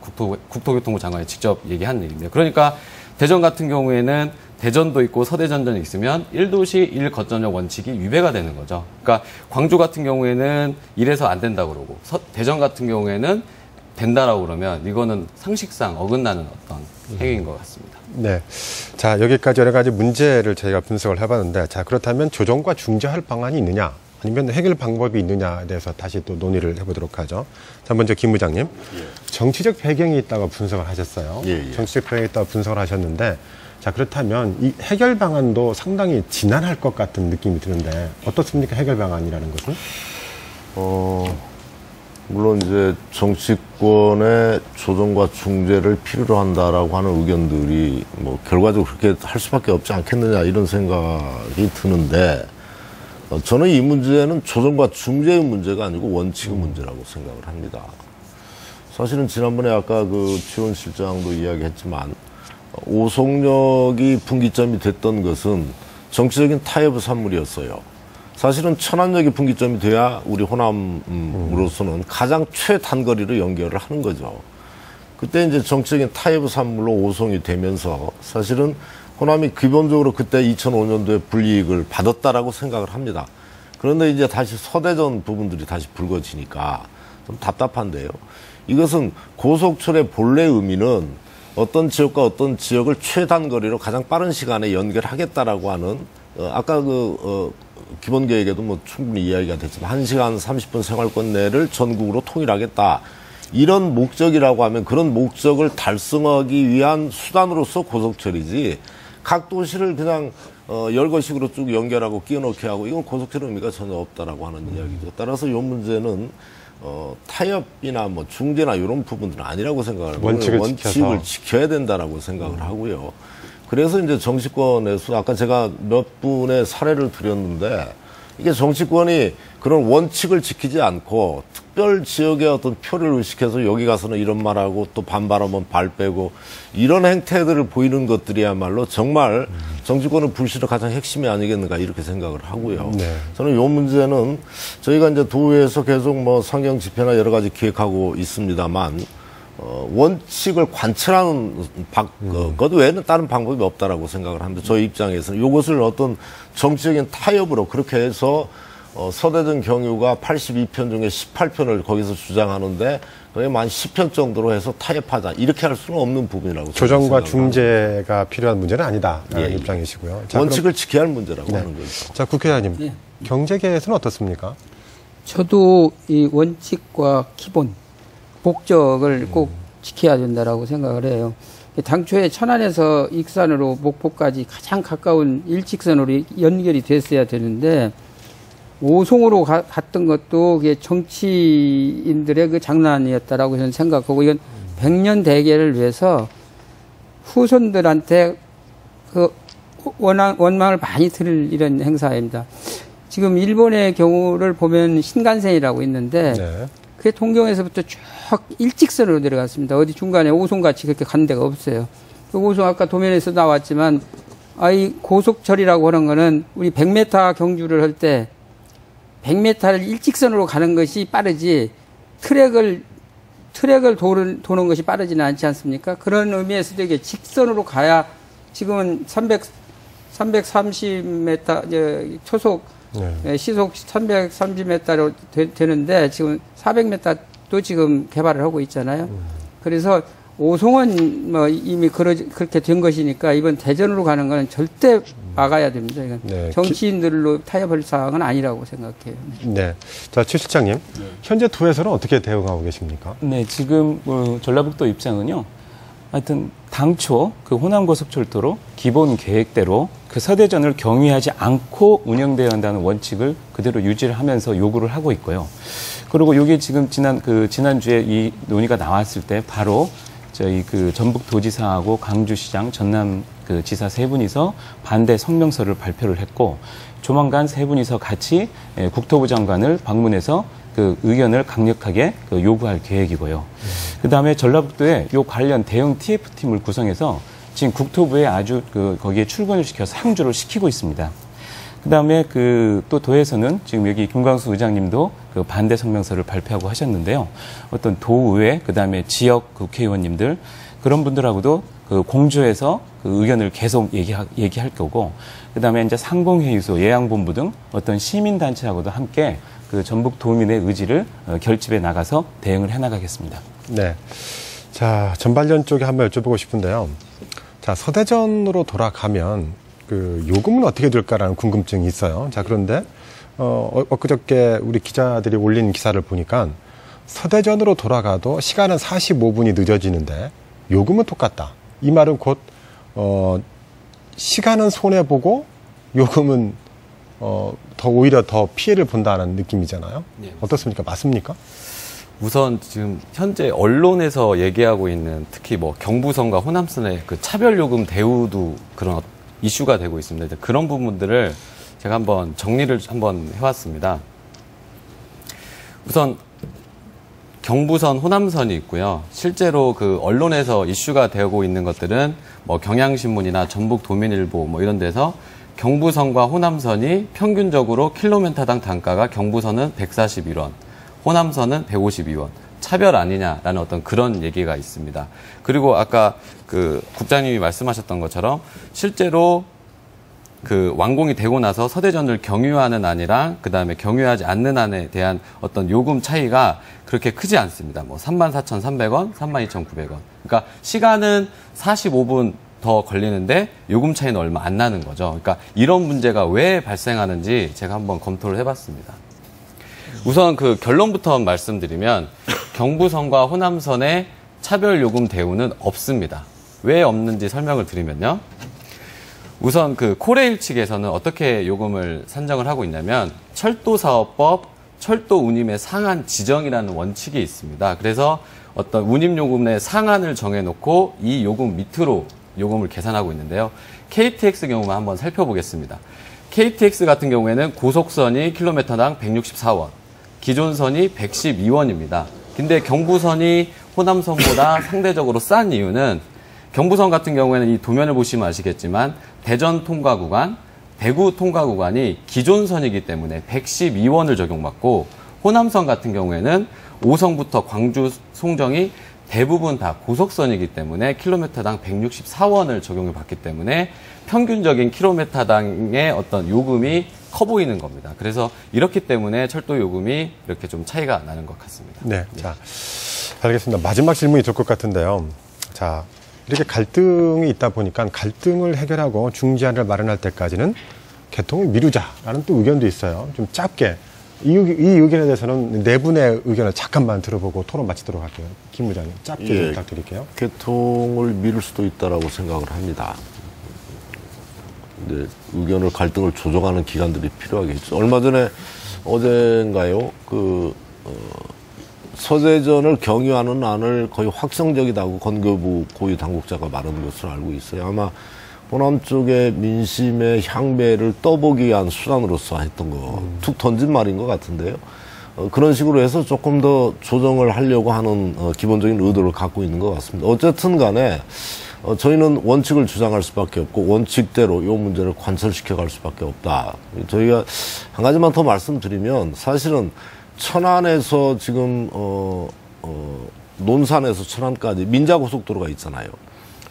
국토교통부 장관이 직접 얘기한 얘기입니다. 그러니까 대전 같은 경우에는 대전도 있고 서대전전이 있으면 1도시 1거점역 원칙이 위배가 되는 거죠. 그러니까 광주 같은 경우에는 이래서 안 된다고 그러고 대전 같은 경우에는 된다라고 그러면 이거는 상식상 어긋나는 어떤 행위인 것 같습니다. 네. 자, 여기까지 여러 가지 문제를 저희가 분석을 해봤는데 자, 그렇다면 조정과 중재할 방안이 있느냐? 아니면 해결 방법이 있느냐에 대해서 다시 또 논의를 해보도록 하죠. 자, 먼저 김 부장님. 정치적 배경이 있다고 분석을 하셨어요. 정치적 배경이 있다고 분석을 하셨는데 자, 그렇다면 이 해결 방안도 상당히 지난할 것 같은 느낌이 드는데 어떻습니까? 해결 방안이라는 것은? 물론 이제 정치권의 조정과 중재를 필요로 한다라고 하는 의견들이 뭐 결과적으로 그렇게 할 수밖에 없지 않겠느냐 이런 생각이 드는데 저는 이 문제는 조정과 중재의 문제가 아니고 원칙의 문제라고 생각을 합니다. 사실은 지난번에 아까 그 최원 실장도 이야기했지만 오송역이 분기점이 됐던 것은 정치적인 타협의 산물이었어요. 사실은 천안역이 분기점이 돼야 우리 호남으로서는 가장 최단거리로 연결을 하는 거죠. 그때 이제 정치적인 타협의 산물로 오송이 되면서 사실은 호남이 기본적으로 그때 2005년도에 불이익을 받았다라고 생각을 합니다. 그런데 이제 다시 서대전 부분들이 다시 불거지니까 좀 답답한데요. 이것은 고속철의 본래 의미는 어떤 지역과 어떤 지역을 최단거리로 가장 빠른 시간에 연결하겠다라고 하는 아까 기본 계획에도 뭐 충분히 이야기가 됐지만 1시간 30분 생활권 내를 전국으로 통일하겠다. 이런 목적이라고 하면 그런 목적을 달성하기 위한 수단으로서 고속철이지 각 도시를 그냥 열거식으로 쭉 연결하고 끼워넣게 하고 이건 고속철 의미가 전혀 없다라고 하는 이야기죠. 따라서 이 문제는 타협이나 뭐 중재나 이런 부분들은 아니라고 생각을 하고 원칙을 지켜야 된다라고 생각을 하고요. 그래서 이제 정치권에서 아까 제가 몇 분의 사례를 드렸는데 이게 정치권이 그런 원칙을 지키지 않고 특별 지역의 어떤 표를 의식해서 여기 가서는 이런 말하고 또 반발하면 발 빼고 이런 행태들을 보이는 것들이야말로 정말 정치권의 불신의 가장 핵심이 아니겠는가 이렇게 생각을 하고요. 네. 저는 이 문제는 저희가 이제 도의회에서 계속 뭐 상경 집회나 여러 가지 기획하고 있습니다만 원칙을 관철하는 것 외에는 다른 방법이 없다라고 생각을 합니다. 저희 입장에서는 이것을 어떤 정치적인 타협으로 그렇게 해서 서대전 경유가 82편 중에 18편을 거기서 주장하는데 거의 한 10편 정도로 해서 타협하자 이렇게 할 수는 없는 부분이라고 조정과 생각합니다. 중재가 필요한 문제는 아니다라는 입장이시고요. 자, 원칙을 지켜야 할 문제라고 네. 하는 거죠. 자, 국회의원님, 경제계에서는 어떻습니까? 저도 이 원칙과 기본, 목적을 꼭 지켜야 된다라고 생각을 해요. 당초에 천안에서 익산으로 목포까지 가장 가까운 일직선으로 연결이 됐어야 되는데 오송으로 갔던 것도 그게 정치인들의 그 장난이었다라고 저는 생각하고 이건 100년 대계를 위해서 후손들한테 그 원망을 많이 들을 이런 행사입니다. 지금 일본의 경우를 보면 신간센이라고 있는데 네. 그게 동경에서부터 쭉 일직선으로 내려갔습니다. 어디 중간에 오송같이 그렇게 간 데가 없어요. 그 오송 아까 도면에서 나왔지만 이 고속철이라고 하는 거는 우리 100m 경주를 할 때 100m를 일직선으로 가는 것이 빠르지 트랙을 도는 것이 빠르지는 않지 않습니까? 그런 의미에서도 이게 직선으로 가야 지금은 330m 초속 시속 330m로 되는데 지금 400m도 지금 개발을 하고 있잖아요. 그래서 오송은 뭐 이미 그렇게 된 것이니까 이번 대전으로 가는 거는 절대 막아야 됩니다. 이건 네. 정치인들로 타협할 사항은 아니라고 생각해요. 네. 자, 최 실장님, 현재 도에서는 어떻게 대응하고 계십니까? 네, 지금 전라북도 입장은요. 하여튼 당초 그 호남고속철도로 기본 계획대로 그 서대전을 경유하지 않고 운영되어야 한다는 원칙을 그대로 유지를 하면서 요구를 하고 있고요. 그리고 이게 지금 지난주에 이 논의가 나왔을 때 바로 저희 그 전북도지사하고 강주시장, 전남 그 지사 세 분이서 반대 성명서를 발표를 했고 조만간 세 분이서 같이 국토부 장관을 방문해서 그 의견을 강력하게 그 요구할 계획이고요. 그다음에 전라북도에 요 관련 대응 TF팀을 구성해서 지금 국토부에 아주 거기에 출근을 시켜서 상주를 시키고 있습니다. 그다음에 또 도에서는 지금 여기 김광수 의장님도 그 반대 성명서를 발표하고 하셨는데요. 어떤 도의회 그다음에 지역 국회의원님들 그런 분들하고도 그 공조해서 그 의견을 계속 얘기할 거고 그다음에 이제 상공회의소, 예양본부 등 어떤 시민단체하고도 함께 그 전북 도민의 의지를 결집해 나가서 대응을 해나가겠습니다. 네. 자, 전반전 쪽에 한번 여쭤보고 싶은데요. 자, 서대전으로 돌아가면 그 요금은 어떻게 될까라는 궁금증이 있어요. 자, 그런데 엊그저께 우리 기자들이 올린 기사를 보니까 서대전으로 돌아가도 시간은 45분이 늦어지는데 요금은 똑같다. 이 말은 곧 시간은 손해보고 요금은 오히려 더 피해를 본다는 느낌이잖아요. 네. 어떻습니까? 맞습니까? 우선 지금 현재 언론에서 얘기하고 있는 특히 뭐 경부선과 호남선의 그 차별 요금 대우도 그런 이슈가 되고 있습니다. 그런 부분들을 제가 한번 정리를 한번 해왔습니다. 우선 경부선, 호남선이 있고요. 실제로 그 언론에서 이슈가 되고 있는 것들은 뭐 경향신문이나 전북도민일보 뭐 이런 데서 경부선과 호남선이 평균적으로 킬로미터당 단가가 경부선은 141원, 호남선은 152원. 차별 아니냐라는 어떤 그런 얘기가 있습니다. 그리고 아까 그 국장님이 말씀하셨던 것처럼 실제로 그 완공이 되고 나서 서대전을 경유하는 안이랑 그다음에 경유하지 않는 안에 대한 어떤 요금 차이가 그렇게 크지 않습니다. 뭐 34,300원, 32,900원. 그러니까 시간은 45분 더 걸리는데 요금 차이는 얼마 안 나는 거죠. 그러니까 이런 문제가 왜 발생하는지 제가 한번 검토를 해봤습니다. 우선 그 결론부터 말씀드리면 경부선과 호남선의 차별 요금 대우는 없습니다. 왜 없는지 설명을 드리면요. 우선 그 코레일 측에서는 어떻게 요금을 산정을 하고 있냐면 철도사업법 철도 운임의 상한 지정이라는 원칙이 있습니다. 그래서 어떤 운임 요금의 상한을 정해놓고 이 요금 밑으로 요금을 계산하고 있는데요. KTX 경우만 한번 살펴보겠습니다. KTX 같은 경우에는 고속선이 킬로미터당 164원, 기존선이 112원입니다. 근데 경부선이 호남선보다 상대적으로 싼 이유는 경부선 같은 경우에는 이 도면을 보시면 아시겠지만 대전 통과 구간, 대구 통과 구간이 기존선이기 때문에 112원을 적용받고 호남선 같은 경우에는 오성부터 광주, 송정이 대부분 다 고속선이기 때문에 킬로미터당 164원을 적용을 받기 때문에 평균적인 킬로미터당의 어떤 요금이 커 보이는 겁니다. 그래서 이렇기 때문에 철도 요금이 이렇게 좀 차이가 나는 것 같습니다. 네. 자, 알겠습니다. 마지막 질문이 될 것 같은데요. 자, 이렇게 갈등이 있다 보니까 갈등을 해결하고 중재안을 마련할 때까지는 개통을 미루자라는 또 의견도 있어요. 좀 짧게. 이 의견에 대해서는 네 분의 의견을 잠깐만 들어보고 토론 마치도록 할게요. 김 부장님, 짧게 좀 부탁드릴게요. 개통을 미룰 수도 있다라고 생각을 합니다. 이제 의견을 갈등을 조정하는 기관들이 필요하겠죠. 얼마 전에 어젠가요, 서대전을 경유하는 안을 거의 확정적이다고 건교부 고위 당국자가 말한 것으로 알고 있어요. 아마 호남 쪽의 민심의 향배를 떠보기 위한 수단으로서 했던 거, 툭 던진 말인 것 같은데요. 그런 식으로 해서 조금 더 조정을 하려고 하는 기본적인 의도를 갖고 있는 것 같습니다. 어쨌든 간에 저희는 원칙을 주장할 수밖에 없고 원칙대로 이 문제를 관철시켜 갈 수밖에 없다. 저희가 한 가지만 더 말씀드리면 사실은 천안에서 지금 논산에서 천안까지 민자고속도로가 있잖아요.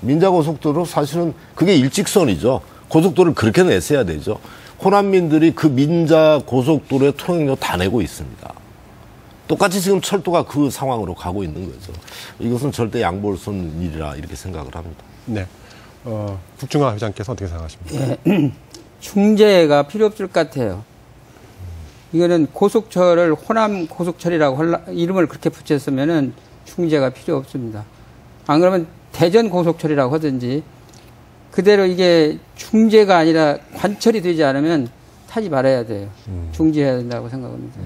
민자고속도로 사실은 그게 일직선이죠. 고속도로를 그렇게 냈어야 되죠. 호남민들이 그 민자고속도로의 통행료 다 내고 있습니다. 똑같이 지금 철도가 그 상황으로 가고 있는 거죠. 이것은 절대 양보할 수 없는 일이라 이렇게 생각을 합니다. 네. 국중화 회장께서 어떻게 생각하십니까? 예, 중재가 필요 없을 것 같아요. 이거는 고속철을 호남 고속철이라고 이름을 그렇게 붙였으면은 중재가 필요 없습니다. 안 그러면 대전 고속철이라고 하든지 그대로 이게 중재가 아니라 관철이 되지 않으면 타지 말아야 돼요. 중재해야 된다고 생각합니다.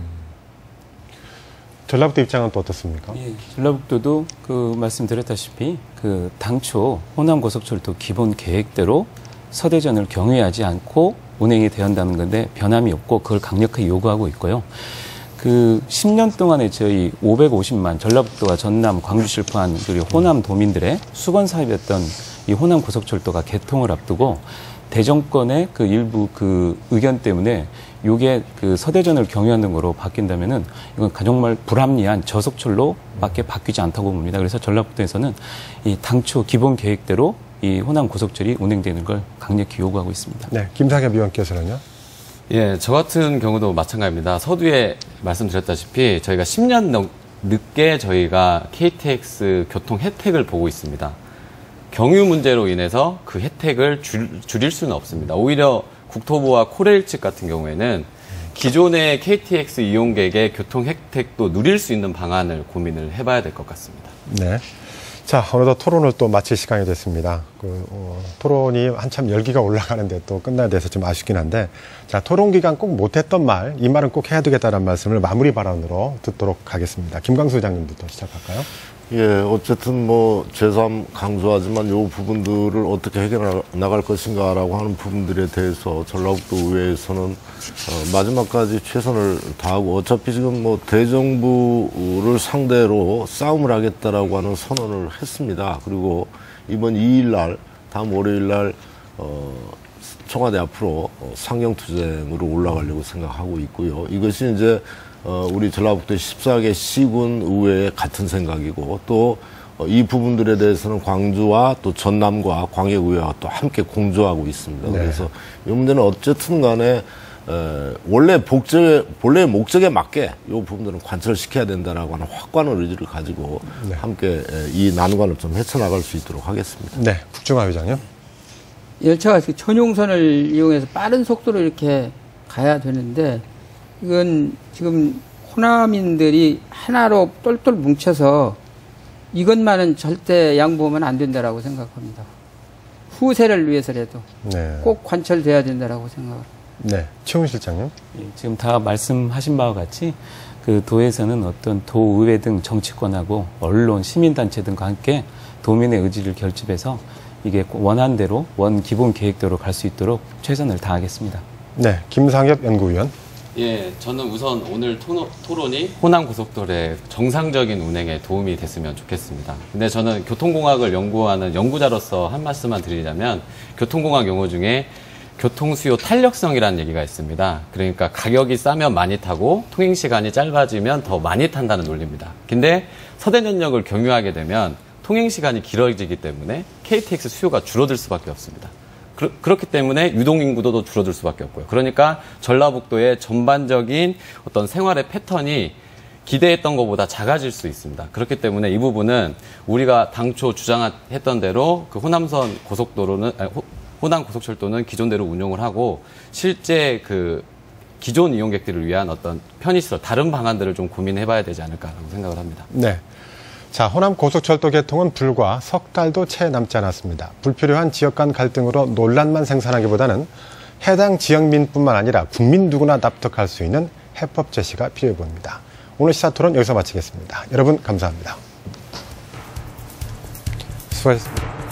전라북도 입장은 또 어떻습니까? 예, 전라북도도 말씀드렸다시피 당초 호남 고속철도 기본 계획대로 서대전을 경유하지 않고 운행이 되어야 한다는 건데 변함이 없고 그걸 강력하게 요구하고 있고요. 10년 동안에 저희 550만 전라북도와 전남, 광주시를 포함한 그리고 호남 도민들의 수건 사업이었던 이 호남 고속철도가 개통을 앞두고 대정권의 일부 의견 때문에 이게 서대전을 경유하는 거로 바뀐다면은 이건 정말 불합리한 저속철로밖에 바뀌지 않다고 봅니다. 그래서 전라북도에서는 이 당초 기본 계획대로 이 호남 고속철이 운행되는 걸 강력히 요구하고 있습니다. 네, 김상엽 위원께서는요? 예, 저 같은 경우도 마찬가지입니다. 서두에 말씀드렸다시피 저희가 10년 늦게 저희가 KTX 교통 혜택을 보고 있습니다. 경유 문제로 인해서 그 혜택을 줄일 수는 없습니다. 오히려 국토부와 코레일 측 같은 경우에는 기존의 KTX 이용객의 교통 혜택도 누릴 수 있는 방안을 고민을 해봐야 될 것 같습니다. 네. 자, 어느덧 토론을 또 마칠 시간이 됐습니다. 토론이 한참 열기가 올라가는데 또 끝나야 돼서 좀 아쉽긴 한데, 자, 토론 기간 꼭 못했던 말, 이 말은 꼭 해야 되겠다는 말씀을 마무리 발언으로 듣도록 하겠습니다. 김광수 회장님부터 시작할까요? 예, 어쨌든 제3 강조하지만 요 부분들을 어떻게 해결해 나갈 것인가라고 하는 부분들에 대해서 전라북도 의회에서는 마지막까지 최선을 다하고 어차피 지금 대정부를 상대로 싸움을 하겠다라고 하는 선언을 했습니다. 그리고 이번 2일 날, 다음 월요일 날 청와대 앞으로 상경투쟁으로 올라가려고 생각하고 있고요. 이것이 이제 우리 전라북도 14개 시군 의회의 같은 생각이고 또 이 부분들에 대해서는 광주와 또 전남과 광역의회와 또 함께 공조하고 있습니다. 네. 그래서 이 문제는 어쨌든 간에 원래 목적에 맞게 이 부분들은 관철시켜야 된다라고 하는 확고한 의지를 가지고 네. 함께 이 난관을 좀 헤쳐나갈 수 있도록 하겠습니다. 네, 국중화 회장요. 열차가 전용선을 이용해서 빠른 속도로 이렇게 가야 되는데 이건 지금 호남인들이 하나로 똘똘 뭉쳐서 이것만은 절대 양보하면 안 된다라고 생각합니다. 후세를 위해서라도 네. 꼭 관철돼야 된다라고 생각합니다. 네, 최훈 실장님. 예, 지금 다 말씀하신 바와 같이 도에서는 어떤 도의회 등 정치권하고 언론, 시민단체 등과 함께 도민의 의지를 결집해서 이게 원안대로 기본 계획대로 갈 수 있도록 최선을 다하겠습니다. 네, 김상엽 연구위원. 예, 저는 우선 오늘 토론이 호남고속도로의 정상적인 운행에 도움이 됐으면 좋겠습니다. 근데 저는 교통공학을 연구하는 연구자로서 한 말씀만 드리자면 교통공학 용어 중에 교통수요 탄력성이라는 얘기가 있습니다. 그러니까 가격이 싸면 많이 타고 통행시간이 짧아지면 더 많이 탄다는 논리입니다. 근데 서대전역을 경유하게 되면 통행시간이 길어지기 때문에 KTX 수요가 줄어들 수밖에 없습니다. 그렇기 때문에 유동인구도 줄어들 수밖에 없고요. 그러니까 전라북도의 전반적인 어떤 생활의 패턴이 기대했던 것보다 작아질 수 있습니다. 그렇기 때문에 이 부분은 우리가 당초 주장했던 대로 그 호남선 고속도로는 호남 고속철도는 기존대로 운용을 하고 실제 그 기존 이용객들을 위한 어떤 편의시설 다른 방안들을 좀 고민해봐야 되지 않을까라고 생각을 합니다. 네. 자, 호남 고속철도 개통은 불과 석 달도 채 남지 않았습니다. 불필요한 지역 간 갈등으로 논란만 생산하기보다는 해당 지역민뿐만 아니라 국민 누구나 납득할 수 있는 해법 제시가 필요해 보입니다. 오늘 시사토론 여기서 마치겠습니다. 여러분 감사합니다. 수고하셨습니다.